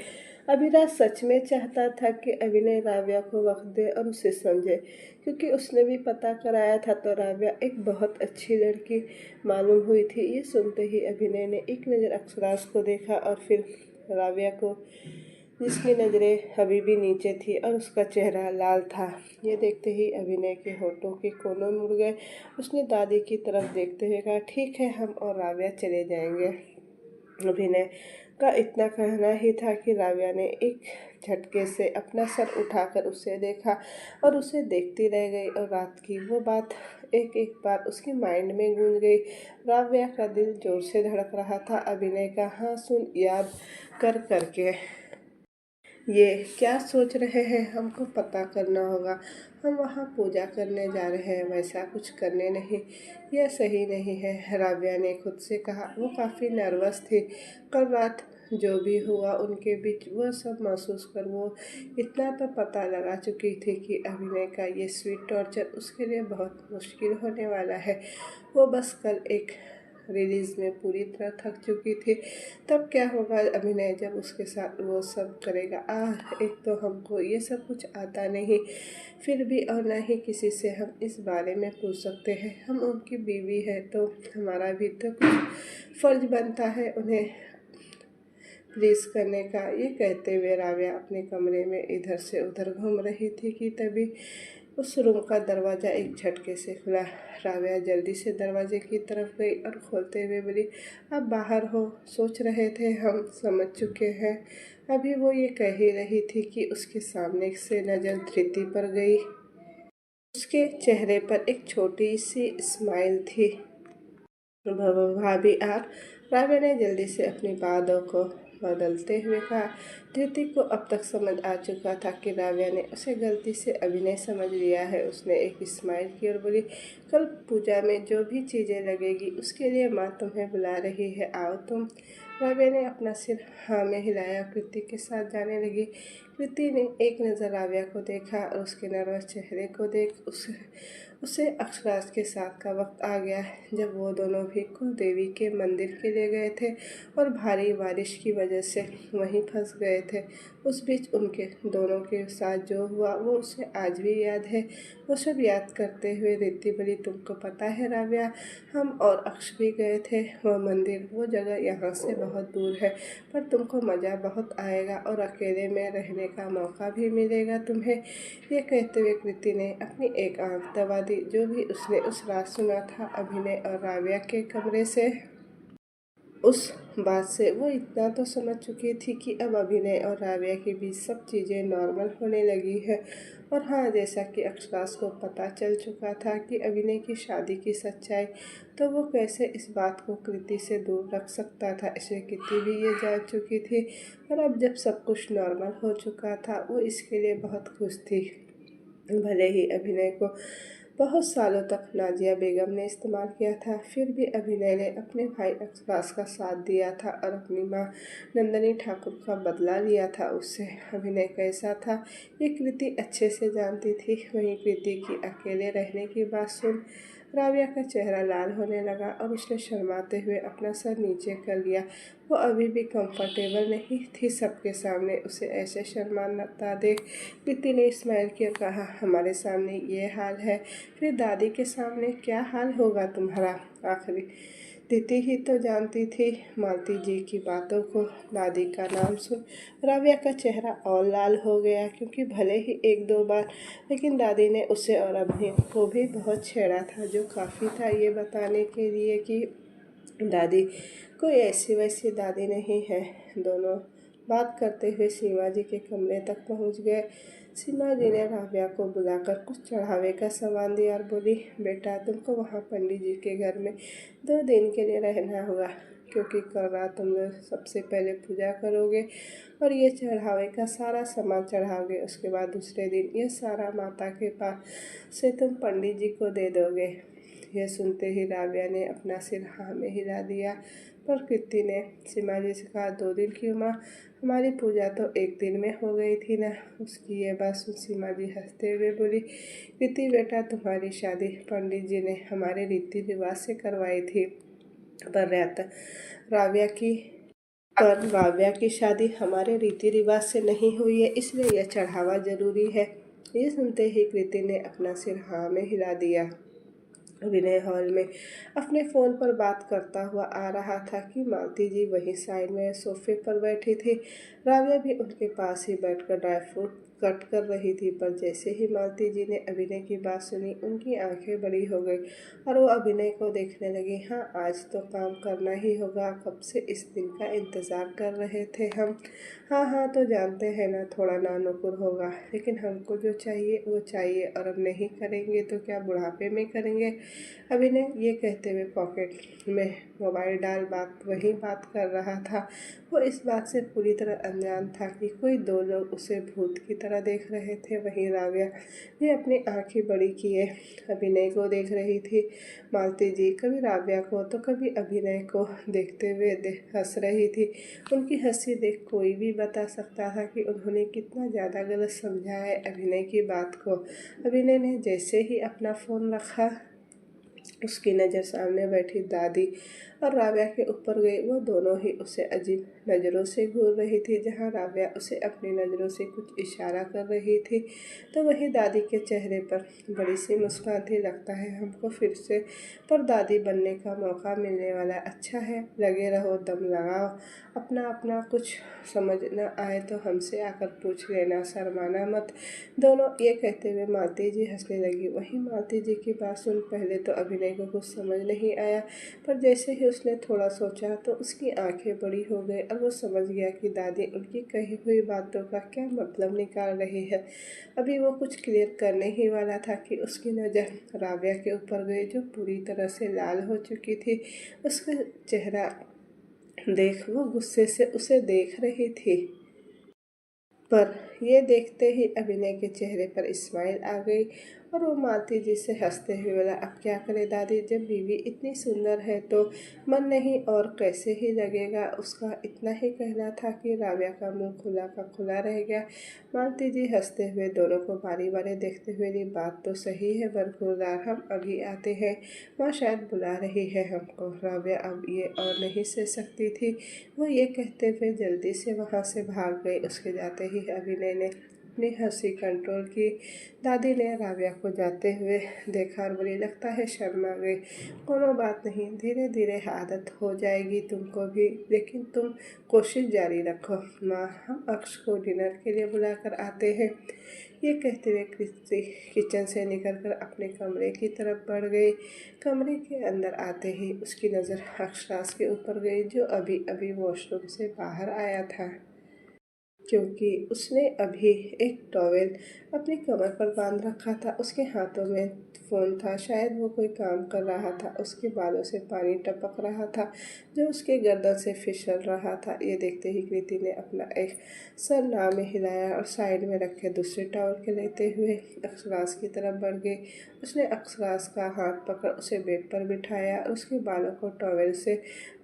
अभिराज सच में चाहता था कि अभिनय राव्या को वक्त दे और उसे समझे, क्योंकि उसने भी पता कराया था तो राव्या एक बहुत अच्छी लड़की मालूम हुई थी। ये सुनते ही अभिनय ने एक नज़र अक्षराज को देखा और फिर राव्या को, जिसकी नज़रें अभी भी नीचे थी और उसका चेहरा लाल था। ये देखते ही अभिनय के होठों के कोनों मुड़ गए। उसने दादी की तरफ देखते हुए कहा, ठीक है, हम और राव्या चले जाएंगे। अभिनय का इतना कहना ही था कि राव्या ने एक झटके से अपना सर उठाकर उसे देखा और उसे देखती रह गई, और रात की वो बात एक एक बार उसके माइंड में गूंज गई। राव्या का दिल जोर से धड़क रहा था। अभिनय का हाँ सुन याद कर करके ये क्या सोच रहे हैं, हमको पता करना होगा। हम वहाँ पूजा करने जा रहे हैं, वैसा कुछ करने नहीं, यह सही नहीं है, राव्या ने खुद से कहा। वो काफ़ी नर्वस थी। कल रात जो भी हुआ उनके बीच वो सब महसूस कर वो इतना तो पता लगा चुकी थी कि अभिनय का ये स्वीट टॉर्चर उसके लिए बहुत मुश्किल होने वाला है। वो बस कल एक रिलीज में पूरी तरह थक चुकी थी। तब क्या होगा अभिनय जब उसके साथ वो सब करेगा। एक तो हमको ये सब कुछ आता नहीं, फिर भी और ना ही किसी से हम इस बारे में पूछ सकते हैं। हम उनकी बीवी है तो हमारा भी तो कुछ फर्ज बनता है उन्हें प्लीज करने का। ये कहते हुए राव्या अपने कमरे में इधर से उधर घूम रही थी कि तभी उस रूम का दरवाज़ा एक झटके से खुला। राव्या जल्दी से दरवाजे की तरफ गई और खोलते हुए बोली, आप बाहर हो, सोच रहे थे, हम समझ चुके हैं। अभी वो ये कह ही रही थी कि उसके सामने से नज़र धृति पर गई। उसके चेहरे पर एक छोटी सी स्माइल थी। भाभी आप, राव्या ने जल्दी से अपनी बातों को बदलते हुए कहा। धृति को अब तक समझ आ चुका था कि राव्या ने उसे गलती से अभिनय समझ लिया है। उसने एक स्माइल की और बोली, कल पूजा में जो भी चीज़ें लगेगी उसके लिए माँ तुम्हें बुला रही है, आओ तुम। राव्या ने अपना सिर हाँ में हिलाया, कृति के साथ जाने लगी। कृति ने एक नज़र राव्या को देखा और उसके नर्वस चेहरे को देख उसे अक्षराज के साथ का वक्त आ गया जब वो दोनों भी कुल देवी के मंदिर के लिए गए थे और भारी बारिश की वजह से वहीं फंस गए थे। उस बीच उनके दोनों के साथ जो हुआ वो उसे आज भी याद है। वो सब याद करते हुए रिद्धि बोली, तुमको पता है राव्या, हम और अक्ष भी गए थे वो मंदिर। वो जगह यहाँ से बहुत दूर है, पर तुमको मज़ा बहुत आएगा और अकेले में रहने का मौका भी मिलेगा तुम्हें। ये कहते हुए कृति ने अपनी एक आंख दबा दी। जो भी उसने उस रात सुना था अभिनय और राव्या के कमरे से, उस बात से वो इतना तो समझ चुकी थी कि अब अभिनय और राव्या के बीच सब चीज़ें नॉर्मल होने लगी है। और हाँ, जैसा कि अक्षराज को पता चल चुका था कि अभिनय की शादी की सच्चाई, तो वो कैसे इस बात को कृति से दूर रख सकता था, इसे कृति भी ये जान चुकी थी। और अब जब सब कुछ नॉर्मल हो चुका था वो इसके लिए बहुत खुश थी। भले ही अभिनय को बहुत सालों तक नाजिया बेगम ने इस्तेमाल किया था, फिर भी अभिनय ने अपने भाई अक्षराज का साथ दिया था और अपनी माँ नंदिनी ठाकुर का बदला लिया था उससे। अभिनय कैसा था ये कृति अच्छे से जानती थी। वहीं कृति की अकेले रहने की बात सुन राव्या का चेहरा लाल होने लगा और उसने शर्माते हुए अपना सर नीचे कर लिया। वो अभी भी कंफर्टेबल नहीं थी सबके सामने उसे ऐसे शर्माता देख। कृति ने स्माइल किया, कहा, हमारे सामने ये हाल है, फिर दादी के सामने क्या हाल होगा तुम्हारा। आखिरी दीदी ही तो जानती थी मालती जी की बातों को। दादी का नाम सुन राव्या का चेहरा और लाल हो गया, क्योंकि भले ही एक दो बार, लेकिन दादी ने उसे और अभिनय को भी बहुत छेड़ा था, जो काफ़ी था ये बताने के लिए कि दादी कोई ऐसी वैसी दादी नहीं है। दोनों बात करते हुए सीमा जी के कमरे तक पहुंच गए। सीमा जी ने राव्या को बुलाकर कुछ चढ़ावे का सामान दिया और बोली, बेटा तुमको वहाँ पंडित जी के घर में 2 दिन के लिए रहना होगा, क्योंकि कल रात तुम लोग सबसे पहले पूजा करोगे और ये चढ़ावे का सारा सामान चढ़ाओगे। उसके बाद दूसरे दिन ये सारा माता के पास से तुम पंडित जी को दे दोगे। यह सुनते ही राव्या ने अपना सिर हाँ में हिला दिया, पर कृति ने सीमा जी से कहा, 2 दिन क्यों माँ, हमारी पूजा तो 1 दिन में हो गई थी ना। उसकी ये बात सुन सीमा जी हंसते हुए बोली, कृति बेटा तुम्हारी शादी पंडित जी ने हमारे रीति रिवाज से करवाई थी, पर राव्या की राव्या की शादी हमारे रीति रिवाज से नहीं हुई है, इसलिए यह चढ़ावा जरूरी है। ये सुनते ही कृति ने अपना सिर हाँ में हिला दिया। विनय हॉल में अपने फ़ोन पर बात करता हुआ आ रहा था कि मालती जी वहीं साइड में सोफे पर बैठी थी। राबिया भी उनके पास ही बैठकर ड्राई फ्रूट कट कर रही थी, पर जैसे ही मालती जी ने अभिनय की बात सुनी उनकी आंखें बड़ी हो गई और वो अभिनय को देखने लगी। हाँ, आज तो काम करना ही होगा, कब से इस दिन का इंतज़ार कर रहे थे हम। हाँ हाँ, तो जानते हैं ना, थोड़ा नानुकुर होगा, लेकिन हमको जो चाहिए वो चाहिए, और अब नहीं करेंगे तो क्या बुढ़ापे में करेंगे। अभिनय ये कहते हुए पॉकेट में मोबाइल डाल वही बात कर रहा था। वो इस बात से पूरी तरह अनजान था कि कोई दो लोग उसे भूत की तरह देख रहे थे। वहीं राबिया भी अपनी आंखें बड़ी किए अभिनय को देख रही थी। मालती जी कभी राबिया को तो कभी अभिनय को देखते हुए हंस रही थी। उनकी हंसी देख कोई भी बता सकता था कि उन्होंने कितना ज़्यादा गलत समझा है अभिनय की बात को। अभिनय ने जैसे ही अपना फ़ोन रखा, उसकी नज़र सामने बैठी दादी और राबिया के ऊपर गई। वो दोनों ही उसे अजीब नज़रों से घूर रही थी। जहाँ राबिया उसे अपनी नज़रों से कुछ इशारा कर रही थी, तो वहीं दादी के चेहरे पर बड़ी सी मुस्कान थी। लगता है हमको फिर से पर दादी बनने का मौका मिलने वाला। अच्छा है, लगे रहो, दम लगाओ। अपना अपना कुछ समझ न आए तो हमसे आकर पूछ लेना, शर्माना मत। दोनों ये कहते हुए मालती जी हंसने लगी। वहीं मालती जी की बात सुन पहले तो अभिनय को कुछ समझ नहीं आया, पर जैसे ही उसने थोड़ा सोचा तो उसकी आंखें बड़ी हो गई और वो समझ गया कि दादी उनकी कही हुई बातों का क्या मतलब निकाल रही है। अभी वो कुछ क्लियर करने ही वाला था कि उसकी नज़र राबिया के ऊपर गई, जो पूरी तरह से लाल हो चुकी थी। उसका चेहरा देख वो गुस्से से उसे देख रही थी, पर यह देखते ही अभिनय के चेहरे पर स्माइल आ गई और वो मालती जी से हंसते हुए बोला, अब क्या करे दादी, जब बीवी इतनी सुंदर है तो मन नहीं और कैसे ही लगेगा। उसका इतना ही कहना था कि राबिया का मुंह खुला का खुला रह गया। मालती जी हंसते हुए दोनों को बारी बारी देखते हुए, ये बात तो सही है बरखुरदार, हम अभी आते हैं, माँ शायद बुला रही है हमको। राबिया अब ये और नहीं सह सकती थी। वो ये कहते हुए जल्दी से वहाँ से भाग गई। उसके जाते ही अभिनय ने अपनी हंसी कंट्रोल की। दादी ने राबिया को जाते हुए देखा और बोली, लगता है शर्मा गई। कोनो बात नहीं, धीरे धीरे आदत हो जाएगी तुमको भी, लेकिन तुम कोशिश जारी रखो। माँ, हम अक्ष को डिनर के लिए बुला कर आते हैं। ये कहते हुए कृति किचन से निकलकर अपने कमरे की तरफ बढ़ गई। कमरे के अंदर आते ही उसकी नज़र अक्षराज के ऊपर गई, जो अभी अभी वॉशरूम से बाहर आया था, क्योंकि उसने अभी एक टॉवेल अपनी कमर पर बांध रखा था। उसके हाथों में फ़ोन था, शायद वो कोई काम कर रहा था। उसके बालों से पानी टपक रहा था जो उसके गर्दन से फिसल रहा था। ये देखते ही कृति ने अपना एक सर नाव में हिलाया और साइड में रखे दूसरे टॉवेल के लेते हुए अक्षराज की तरफ बढ़ गई। उसने अक्षराज का हाथ पकड़ उसे बेड पर बिठाया और उसके बालों को टॉवेल से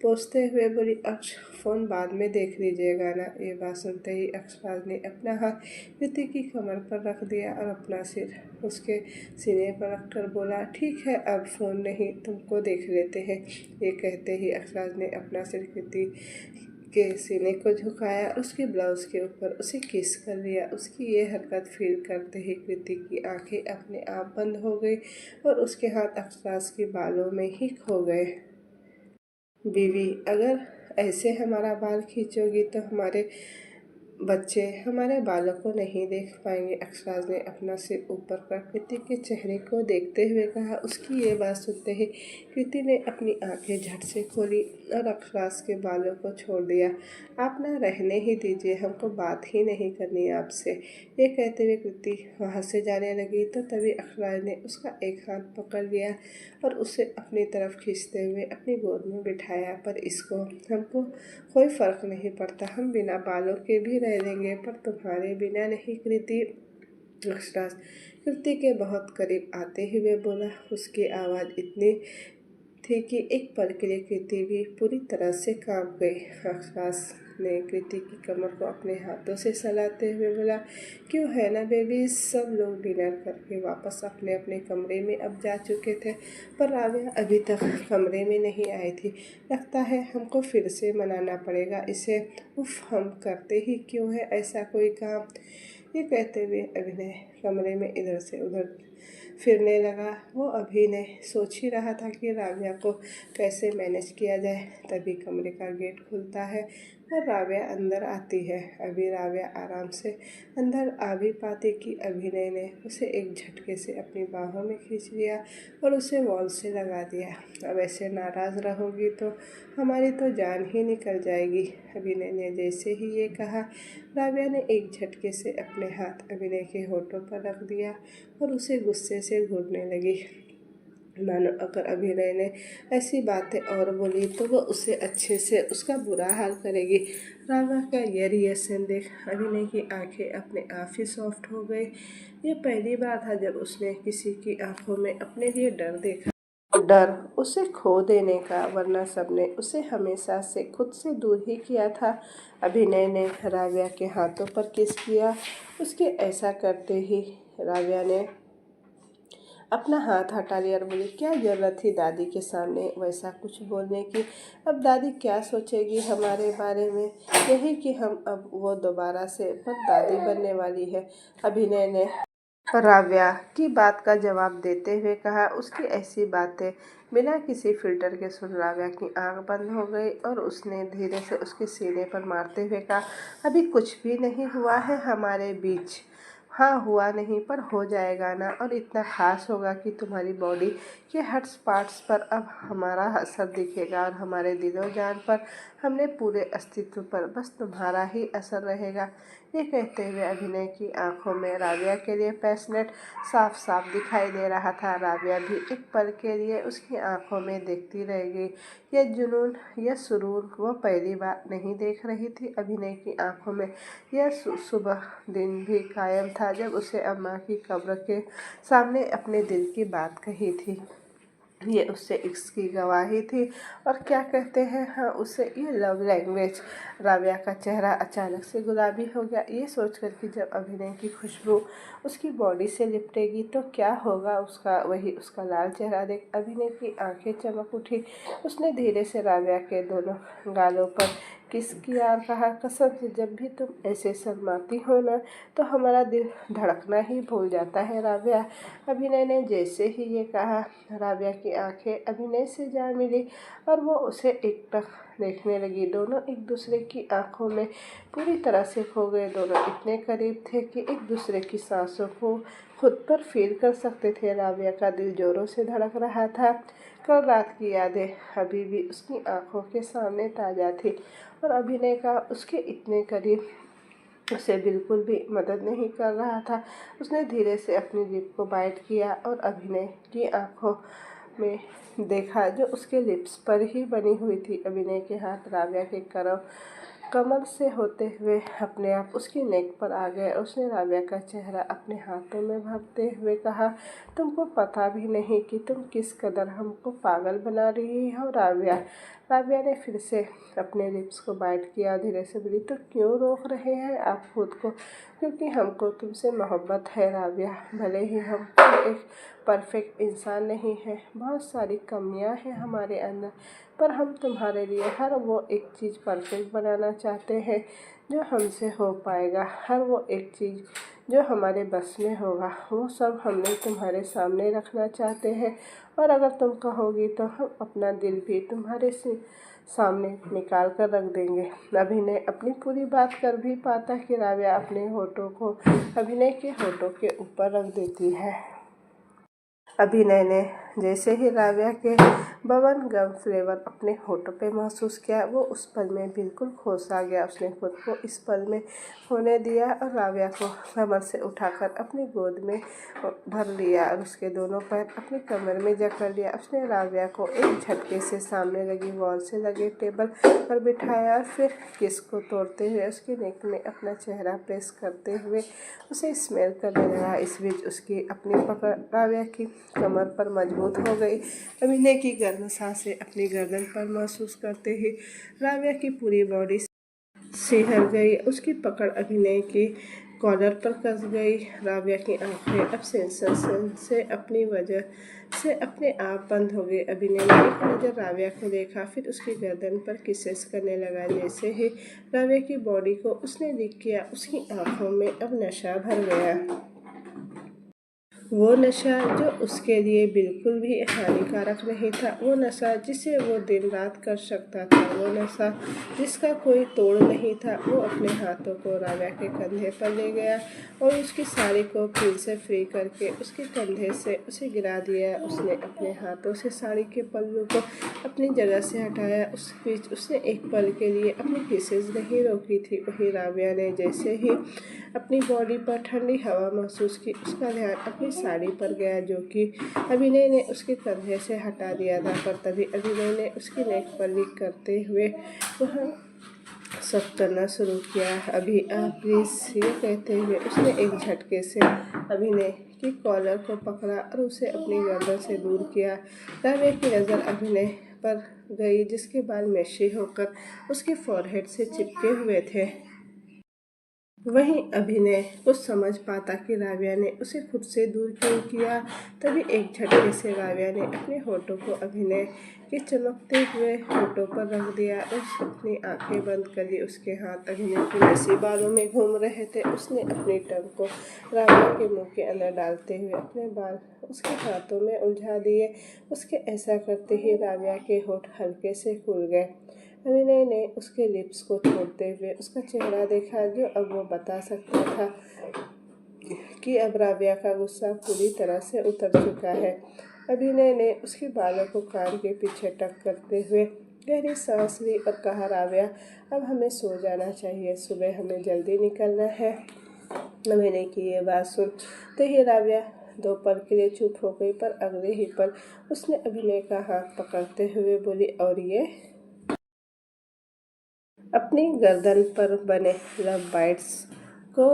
पोंछते हुए बोली, अक्ष, फ़ोन बाद में देख लीजिएगा ना। ये बात सुनते ही अक्षराज ने अपना हाथ कृति की कमर पर रख दिया और अपना सिर उसके सीने पर रखकर बोला, ठीक है, अब फ़ोन नहीं, तुमको देख लेते हैं। ये कहते ही अक्षराज ने अपना सिर कृति के सीने को झुकाया और उसके ब्लाउज के ऊपर उसे किस कर लिया। उसकी ये हरकत फील करते ही कृति की आंखें अपने आप बंद हो गई और उसके हाथ अक्षराज के बालों में ही खो गए। बीवी, अगर ऐसे हमारा बाल खींचोगी तो हमारे बच्चे हमारे बालों को नहीं देख पाएंगे। अक्षराज ने अपना सिर ऊपर कर कृति के चेहरे को देखते हुए कहा। उसकी ये बात सुनते ही कृति ने अपनी आंखें झट से खोली और अक्षराज के बालों को छोड़ दिया। आप ना रहने ही दीजिए, हमको बात ही नहीं करनी आपसे। ये कहते हुए कृति वहाँ से जाने लगी तो तभी अक्षराज ने उसका एक हाथ पकड़ लिया और उसे अपनी तरफ खींचते हुए अपनी गोद में बिठाया। पर इसको हमको कोई फ़र्क नहीं पड़ता, हम बिना बालों के भी रह लेंगे, पर तुम्हारे बिना नहीं कृति। अक्षराज कृति के बहुत करीब आते हुए बोला। उसकी आवाज़ इतनी थी कि एक पल के लिए कृति भी पूरी तरह से कांप गई। अक्षराज ने कृति की कमर को अपने हाथों से सहलाते हुए बोला, क्यों है ना बेबी। सब लोग डिनर करके वापस अपने अपने कमरे में अब जा चुके थे, पर राबिया अभी तक कमरे में नहीं आई थी। लगता है हमको फिर से मनाना पड़ेगा इसे। उफ, हम करते ही क्यों है ऐसा कोई काम। ये कहते हुए अभिनय कमरे में इधर से उधर फिरने लगा। वो अभिनय सोच ही रहा था कि राव्या को कैसे मैनेज किया जाए, तभी कमरे का गेट खुलता है और राव्या अंदर आती है। अभी राव्या आराम से अंदर आ भी पाती कि अभिनय ने उसे एक झटके से अपनी बाहों में खींच लिया और उसे वॉल से लगा दिया। अब ऐसे नाराज़ रहोगी तो हमारी तो जान ही निकल जाएगी। अभिनय ने जैसे ही ये कहा, राव्या ने एक झटके से अपने हाथ अभिनय के होठों पर रख दिया और उसे गुस्से से घूरने लगी, मानो अगर अभिनय ने ऐसी बातें और बोली तो वो उसे अच्छे से उसका बुरा हाल करेगी। राव्या का यह रिएक्शन देख अभिनय की आंखें अपने आप ही सॉफ्ट हो गई। ये पहली बार था जब उसने किसी की आंखों में अपने लिए डर देखा, डर उसे खो देने का, वरना सबने उसे हमेशा से खुद से दूर ही किया था। अभिनय ने राव्या के हाथों पर किस किया। उसके ऐसा करते ही राव्या ने अपना हाथ हटा लिया और बोली, क्या ज़रूरत थी दादी के सामने वैसा कुछ बोलने की। अब दादी क्या सोचेगी हमारे बारे में, यही कि हम अब वो दोबारा से पर दादी बनने वाली है। अभिनय ने राव्या की बात का जवाब देते हुए कहा। उसकी ऐसी बातें बिना किसी फिल्टर के सुन राव्या की आंख बंद हो गई और उसने धीरे से उसके सीने पर मारते हुए कहा, अभी कुछ भी नहीं हुआ है हमारे बीच। हाँ, हुआ नहीं पर हो जाएगा ना, और इतना खास होगा कि तुम्हारी बॉडी के हर पार्ट्स पर अब हमारा असर दिखेगा और हमारे दिलो जान पर, हमने पूरे अस्तित्व पर बस तुम्हारा ही असर रहेगा। ये कहते हुए अभिनय की आंखों में राव्या के लिए पैशनेट साफ साफ दिखाई दे रहा था। राव्या भी एक पल के लिए उसकी आंखों में देखती रह गई। यह जुनून, यह सुरूर वो पहली बार नहीं देख रही थी अभिनय की आंखों में। यह सुबह दिन भी कायम था जब उसे अम्मा की कब्र के सामने अपने दिल की बात कही थी। ये उससे इश्क की गवाही थी और क्या कहते हैं, हाँ, उसे ये लव लैंग्वेज। राव्या का चेहरा अचानक से गुलाबी हो गया, ये सोचकर कि जब अभिनय की खुशबू उसकी बॉडी से लिपटेगी तो क्या होगा उसका। वही उसका लाल चेहरा देख अभिनय की आंखें चमक उठी। उसने धीरे से राव्या के दोनों गालों पर किस किया और कहा, कसम से जब भी तुम ऐसे शर्माती हो ना तो हमारा दिल धड़कना ही भूल जाता है राव्या। अभिनय ने जैसे ही ये कहा, राव्या की आंखें अभिनय से जा मिली और वो उसे एकटक देखने लगी। दोनों एक दूसरे की आंखों में पूरी तरह से खो गए। दोनों इतने करीब थे कि एक दूसरे की सांसों को खुद पर फील कर सकते थे। राव्या का दिल जोरों से धड़क रहा था। कल रात की यादें अभी भी उसकी आंखों के सामने ताज़ा थी और अभिनय का उसके इतने करीब उसे बिल्कुल भी मदद नहीं कर रहा था। उसने धीरे से अपनी लिप को बाइट किया और अभिनय की आंखों में देखा जो उसके लिप्स पर ही बनी हुई थी। अभिनय के हाथ राव्या के कमर से होते हुए अपने आप उसकी नेक पर आ गए। उसने राव्या का चेहरा अपने हाथों में भरते हुए कहा, तुमको पता भी नहीं कि तुम किस कदर हमको पागल बना रही हो राव्या। राव्या ने फिर से अपने लिप्स को बाइट किया, धीरे से बोली, तो क्यों रोक रहे हैं आप खुद को? क्योंकि हमको तुमसे मोहब्बत है राव्या। भले ही हम एक परफेक्ट इंसान नहीं हैं, बहुत सारी कमियां हैं हमारे अंदर, पर हम तुम्हारे लिए हर वो एक चीज़ परफेक्ट बनाना चाहते हैं जो हमसे हो पाएगा। हर वो एक चीज़ जो हमारे बस में होगा वो सब हमने तुम्हारे सामने रखना चाहते हैं, और अगर तुम कहोगी तो हम अपना दिल भी तुम्हारे सामने निकाल कर रख देंगे। अभिनय अपनी पूरी बात कर भी पाता कि राव्या अपने होठों को अभिनय के होठों के ऊपर रख देती है। अभिनय ने जैसे ही राव्या के बबल गम फ्लेवर अपने होठों पे महसूस किया, वो उस पल में बिल्कुल खोस आ गया। उसने खुद को इस पल में होने दिया और राव्या को कमर से उठाकर अपनी गोद में भर लिया और उसके दोनों पैर अपनी कमर में जकड़ लिया। उसने राव्या को एक झटके से सामने लगी वॉल से लगे टेबल पर बिठाया और फिर किस को तोड़ते हुए उसके नेक में अपना चेहरा प्रेस करते हुए उसे स्मेल करने लगा। इस बीच उसकी अपनी पकड़ राव्या की कमर पर मजबूत हो गई। अभिनय की गर्म सांसें अपनी गर्दन पर महसूस करते ही राव्या की पूरी बॉडी सिहर गई। उसकी पकड़ अभिनय की कॉलर पर कस गई। राव्या की आंखें अब सेंसेशन से अपनी वजह से अपने आप बंद हो गई। अभिनय ने एक नज़र राव्या को देखा, फिर उसकी गर्दन पर किसेस करने लगा। जैसे ही राव्या की बॉडी को उसने लिक किया, उसकी आंखों में अब नशा भर गया। वो नशा जो उसके लिए बिल्कुल भी हानिकारक नहीं था, वो नशा जिसे वो दिन रात कर सकता था, वो नशा जिसका कोई तोड़ नहीं था, वो अपने हाथों को राव्या के कंधे पर ले गया और उसकी साड़ी को फिर से फ्री करके उसके कंधे से उसे गिरा दिया। उसने अपने हाथों से साड़ी के पल्लू को अपनी जगह से हटाया। उस बीच उसने एक पल के लिए अपनी किसेस नहीं रोकी थी। वहीं राव्या ने जैसे ही अपनी बॉडी पर ठंडी हवा महसूस की, उसका ध्यान अपनी साड़ी पर गया जो कि अभिनय ने उसके कंधे से हटा दिया था। पर तभी अभिनय ने उसकी नेक पर लिक करते हुए वह सब करना शुरू किया। अभी आप प्लीज, ये कहते हुए उसने एक झटके से अभिनय की कॉलर को पकड़ा और उसे अपनी गर्दन से दूर किया। राव्या की नज़र अभिनय पर गई जिसके बाल मेशी होकर उसके फॉरहेड से चिपके हुए थे। वहीं अभिनय कुछ समझ पाता कि राव्या ने उसे खुद से दूर क्यों किया। तभी एक झटके से राव्या ने अपने होठों को अभिनय के चमकते हुए होठों पर रख दिया और अपनी आंखें बंद कर दी। उसके हाथ अभिनय के मेसी बालों में घूम रहे थे। उसने अपनी टंग को राव्या के मुंह के अंदर डालते हुए अपने बाल उसके हाथों में उलझा दिए। उसके ऐसा करते ही राव्या के होठ हल्के से खुल गए। अभिनय ने उसके लिप्स को छोड़ते हुए उसका चेहरा देखा, जो अब वो बता सकता था कि अब राव्या का गुस्सा पूरी तरह से उतर चुका है। अभिनय ने उसके बालों को कान के पीछे टक करते हुए गहरी सांस ली और कहा, राव्या अब हमें सो जाना चाहिए, सुबह हमें जल्दी निकलना है। अभिनय की ये बात सुनते ही राव्या दो पल के लिए चुप हो गई, पर अगले ही पल उसने अभिनय का हाथ पकड़ते हुए बोली, और ये अपनी गर्दन पर बने लव बाइट्स को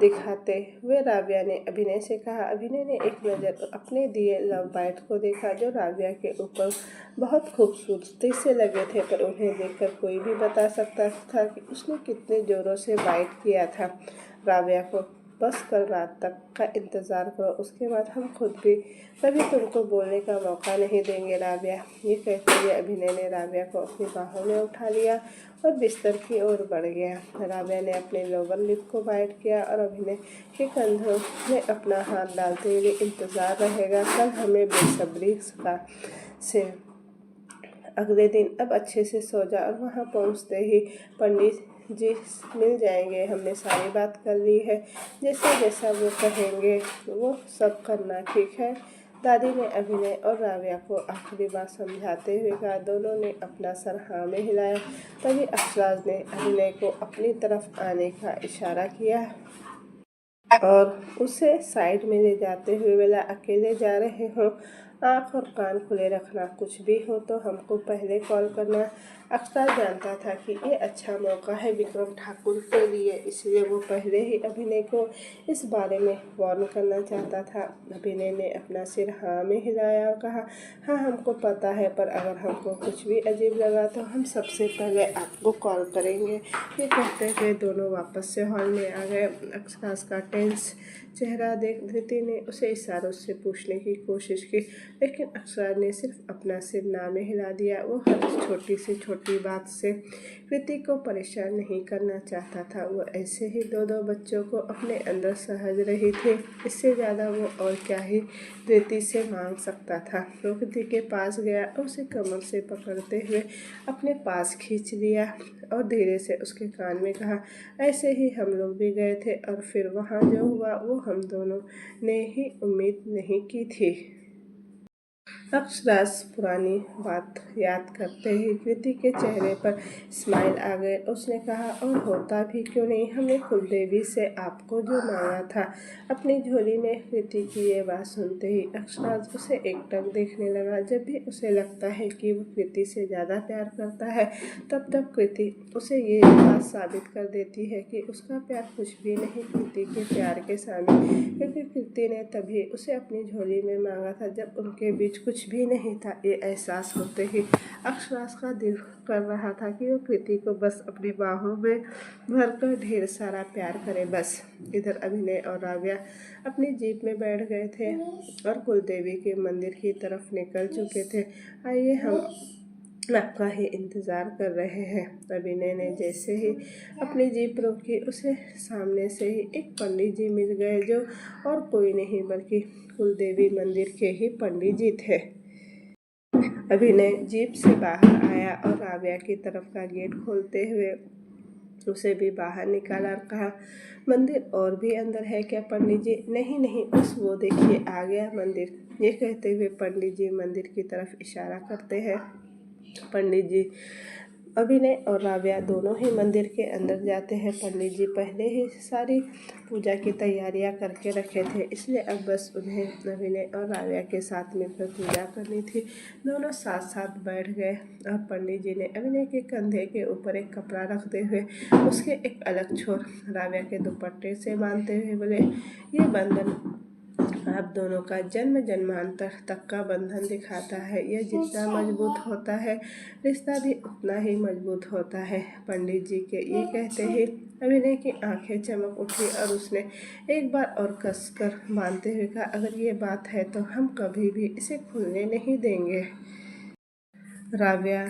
दिखाते हुए राव्या ने अभिनय से कहा। अभिनय ने एक नज़र अपने दिए लव बाइट को देखा जो राव्या के ऊपर बहुत खूबसूरती से लगे थे, पर उन्हें देखकर कोई भी बता सकता था कि उसने कितने ज़ोरों से बाइट किया था। राव्या को बस कल रात तक का इंतज़ार करो, उसके बाद हम खुद भी कभी तुमको बोलने का मौका नहीं देंगे राव्या। ये कहते हुए अभिनय ने राव्या को अपनी बाहों में उठा लिया और बिस्तर की ओर बढ़ गया। राव्या ने अपने लोअर लिप को बाइट किया और अभिनय के कंधों में अपना हाथ डालते हुए, इंतज़ार रहेगा कल हमें बेसब्री से अगले दिन अब अच्छे से सो जा। और वहाँ पहुँचते ही पंडित जी मिल जाएंगे, हमने सारी बात कर ली है, जैसा जैसा वो कहेंगे वो सब करना, ठीक है। दादी ने अभिनय और राव्या को आखिरी बात समझाते हुए कहा। दोनों ने अपना सर हाँ में हिलाया। तभी अफसराज ने अभिनय को अपनी तरफ आने का इशारा किया और उसे साइड में ले जाते हुए बोला, अकेले जा रहे हो, आँख और कान खुले रखना, कुछ भी हो तो हमको पहले कॉल करना। अफसर जानता था कि ये अच्छा मौका है विक्रम ठाकुर के लिए, इसलिए वो पहले ही अभिनय को इस बारे में वार्न करना चाहता था। अभिनय ने अपना सिर हाँ में हिलाया और कहा, हाँ हमको पता है, पर अगर हमको कुछ भी अजीब लगा तो हम सबसे पहले आपको कॉल करेंगे। ये कहते हुए दोनों वापस से हॉल में आ गए। अक्षराज का टेंस चेहरा देख धृति ने उसे इशारों से पूछने की कोशिश की, लेकिन अक्षराज ने सिर्फ अपना सिर ना में हिला दिया। वो हर छोटी से छोटी बात से कृति को परेशान नहीं करना चाहता था। वो ऐसे ही दो दो बच्चों को अपने अंदर सहज रही थी, इससे ज़्यादा वो और क्या ही कृति से मांग सकता था। वो कृति के पास गया और उसे कमर से पकड़ते हुए अपने पास खींच लिया और धीरे से उसके कान में कहा, ऐसे ही हम लोग भी गए थे और फिर वहाँ जो हुआ वो हम दोनों ने ही उम्मीद नहीं की थी। अक्षराज पुरानी बात याद करते ही कृति के चेहरे पर स्माइल आ गए। उसने कहा, और होता भी क्यों नहीं, हमने कुलदेवी से आपको जो मांगा था अपनी झोली में। कृति की ये बात सुनते ही अक्षराज उसे एकटक देखने लगा। जब भी उसे लगता है कि वो कृति से ज़्यादा प्यार करता है, तब तब कृति उसे ये बात साबित कर देती है कि उसका प्यार कुछ भी नहीं कृति के प्यार के सामने। क्योंकि कृति ने तभी उसे अपनी झोली में मांगा था जब उनके बीच कुछ भी नहीं था। ये एहसास होते ही अक्षराज का दिल कर रहा था कि वो कृति को बस अपनी बाहों में भरकर ढेर सारा प्यार करे बस। इधर अभिनय और राव्या अपनी जीप में बैठ गए थे और कुलदेवी के मंदिर की तरफ निकल चुके थे। आइए हम आपका ही इंतज़ार कर रहे हैं। अभिनय ने जैसे ही अपनी जीप रोकी, उसे सामने से ही एक पंडित जी मिल गए, जो और कोई नहीं बल्कि कुलदेवी मंदिर के ही पंडित जी थे। अभिनय जीप से बाहर आया और राव्या की तरफ का गेट खोलते हुए उसे भी बाहर निकाला और कहा, मंदिर और भी अंदर है क्या पंडित जी? नहीं नहीं, बस वो देखिए आ गया मंदिर। ये कहते हुए पंडित जी मंदिर की तरफ इशारा करते हैं। पंडित जी, अभिनय और राव्या दोनों ही मंदिर के अंदर जाते हैं। पंडित जी पहले ही सारी पूजा की तैयारियां करके रखे थे, इसलिए अब बस उन्हें अभिनय और राव्या के साथ मिलकर पूजा करनी थी। दोनों साथ साथ बैठ गए और पंडित जी ने अभिनय के कंधे के ऊपर एक कपड़ा रखते हुए उसके एक अलग छोर राव्या के दुपट्टे से बांधते हुए बोले, ये बंधन आप दोनों का जन्म जन्मांतर तक का बंधन दिखाता है। यह जितना मजबूत होता है, रिश्ता भी उतना ही मजबूत होता है। पंडित जी के ये कहते ही अभिनय की आंखें चमक उठी और उसने एक बार और कसकर बांधते हुए कहा, अगर ये बात है तो हम कभी भी इसे खुलने नहीं देंगे। राव्या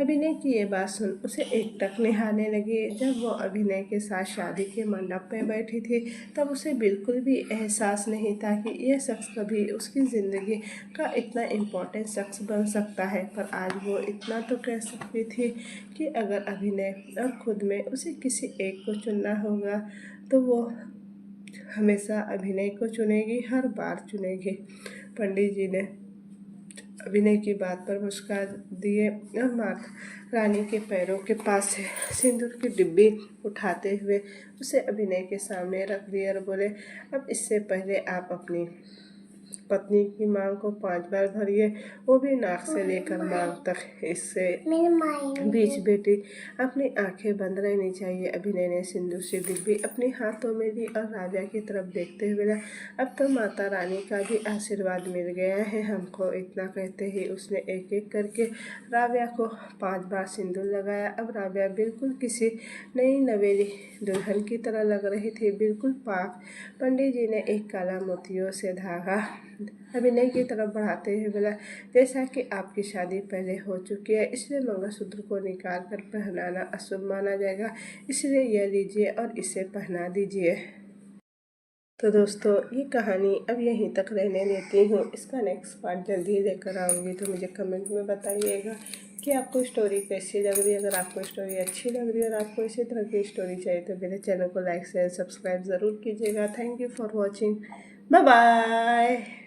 अभिनय की ये बात सुन उसे एकटक निहारने लगी। जब वो अभिनय के साथ शादी के मंडप में बैठी थी, तब उसे बिल्कुल भी एहसास नहीं था कि यह शख्स कभी उसकी ज़िंदगी का इतना इम्पोर्टेंट शख्स बन सकता है। पर आज वो इतना तो कह सकती थी कि अगर अभिनय और खुद में उसे किसी एक को चुनना होगा, तो वो हमेशा अभिनय को चुनेगी, हर बार चुनेगी। पंडित जी ने अभिनय की बात पर मुस्कुरा दिए और माता रानी के पैरों के पास से सिंदूर की डिब्बी उठाते हुए उसे अभिनय के सामने रख दिया और बोले, अब इससे पहले आप अपनी पत्नी की मांग को 5 बार भरिए, वो भी नाक से लेकर मांग तक। इससे बीच बेटी अपनी आंखें बंद रहनी चाहिए। अभिनय ने सिंदूर से डिब्बी अपने हाथों में ली और राजा की तरफ देखते हुए बोला, अब तो माता रानी का भी आशीर्वाद मिल गया है हमको। इतना कहते ही उसने एक एक करके राव्या को 5 बार सिंदूर लगाया। अब राव्या बिल्कुल किसी नई नवेली दुल्हन की तरह लग रही थी, बिल्कुल पाक। पंडित जी ने एक काला मोतियों से धागा अभिनय की तरफ बढ़ाते हुए बोला, जैसा कि आपकी शादी पहले हो चुकी है, इसलिए मंगलसूत्र को निकाल कर पहनाना अशुभ माना जाएगा, इसलिए यह लीजिए और इसे पहना दीजिए। तो दोस्तों, ये कहानी अब यहीं तक रहने देती हूँ। इसका नेक्स्ट पार्ट जल्दी ही लेकर आऊँगी, तो मुझे कमेंट में बताइएगा कि आपको स्टोरी कैसी लग रही है। अगर आपको स्टोरी अच्छी लग रही है और आपको इसी तरह की स्टोरी चाहिए, तो मेरे चैनल को लाइक शेयर सब्सक्राइब ज़रूर कीजिएगा। Thank you for watching. Bye bye.